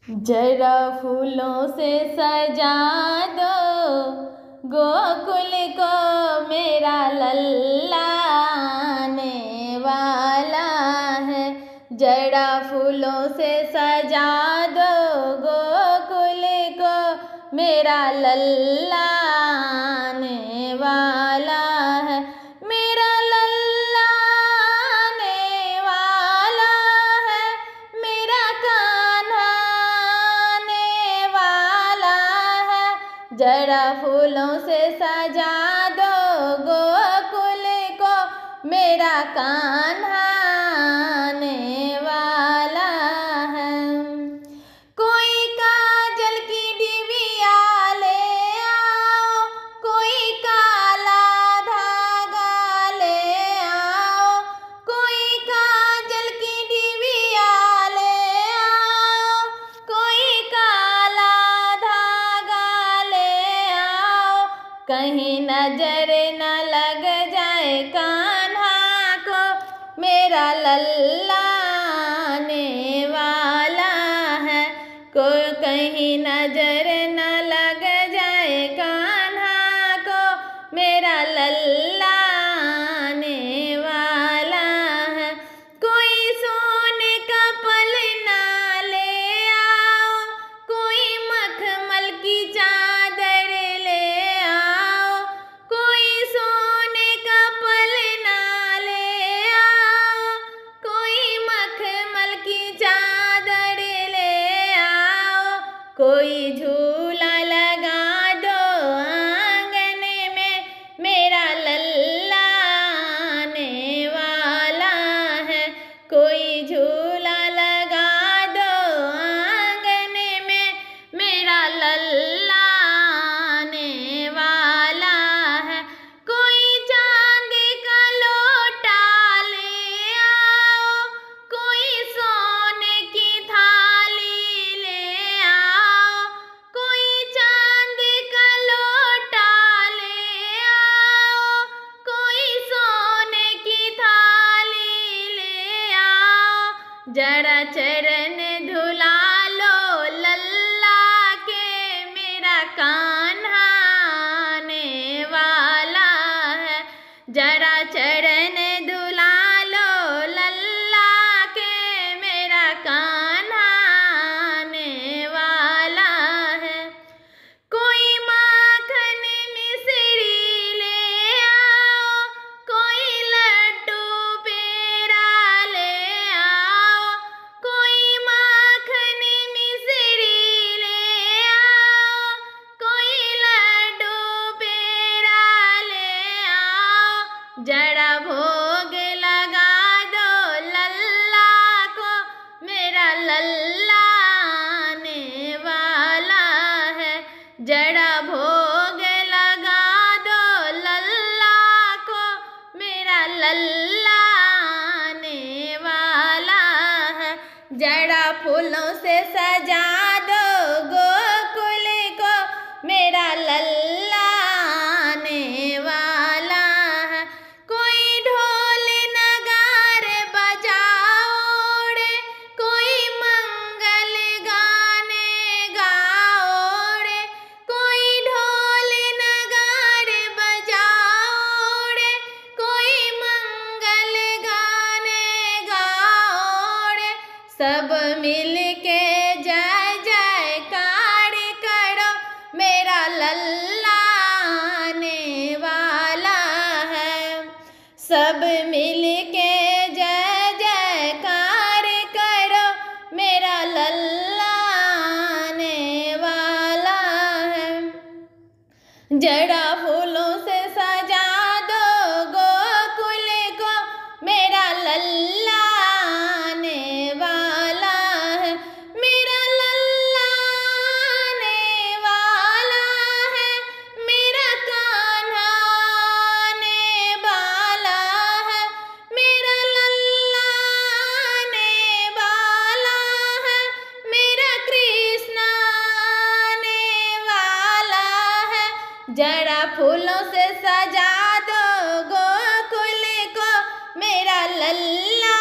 जरा फूलों से सजा दो गोकुल को, मेरा लल्ला आने वाला है। जरा फूलों से सजा दो गोकुल को, मेरा लल्ला आने वाला है। मेरा लल्ला आने वाला है, मेरा कान्हा आने वाला है। जरा फूलों से सजा दो गोकुल को, मेरा कान्हा आने वाला है। कोई काजल की डिबिया ले आओ, कोई काला धागा ले आओ, कोई काजल की डिबिया ले आओ, कोई काला धागा ले आओ। कहीं नजर न लग जाए कान्हा को, मेरा लल्ला आने वाला है। कोई कहीं नजर न लग जाए कान्हा को, मेरा लल्ला आने वाला है। कोई सोने का पलना ले आओ, कोई मखमल की चादर ले आओ, कोई सोने का पलना ले आओ, कोई मखमल की चादर ले आओ। कोई झूला लगा दो आंगन में, मेरा लल्ला आने वाला है। कोई झूला लगा दो आंगन में, मेरा लल्ला आने वाला है। कोई चांद का लोटा ले आओ, कोई सोने की थाली ले आओ, कोई चांद का लोटा ले आओ, कोई सोने की थाली ले आओ। जरा चरण धुला लो लल्ला के, मेरा कान्हा आने वाला है। जरा चरण धुला लो लल्ला के, मेरा कान्हा आने वाला है। कोई माखन मिश्री ले आओ, कोई लड्डू पेड़ा ले आओ, कोई माखन मिश्री ले आओ, कोई लड्डू पेड़ा ले आओ। जरा भोग लगा दो लल्ला को, मेरा लल्ला आने वाला है। जरा भोग लगा दो लल्ला को, मेरा लल्ला आने वाला है। जरा फूलों से सजा दो गोकुल को, मेरा लल्ला आने वाला है। कोई ढोल नगारे बजाओ रे, कोई मंगल गाने गाओ रे, कोई ढोल नगारे बजाओ रे, कोई मंगल गाने गाओ रे। सब मिल के जय जयकार करो, मेरा लल्ला आने वाला है। सब मिल के जय जयकार करो, मेरा लल्ला आने वाला है। जरा फूलों से सजा दो गोकुल को, मेरा लल्ला आने वाला है। मेरा लल्ला आने वाला है, मेरा कान्हा आने वाला है। मेरा लल्ला आने वाला है, मेरा कृष्ण आने वाला है। जरा फूलों से सजा दो गोकुल को, मेरा लल्ला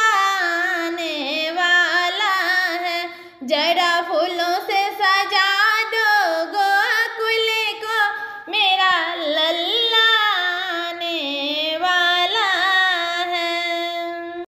आने वाला है। जरा फूलों से सजा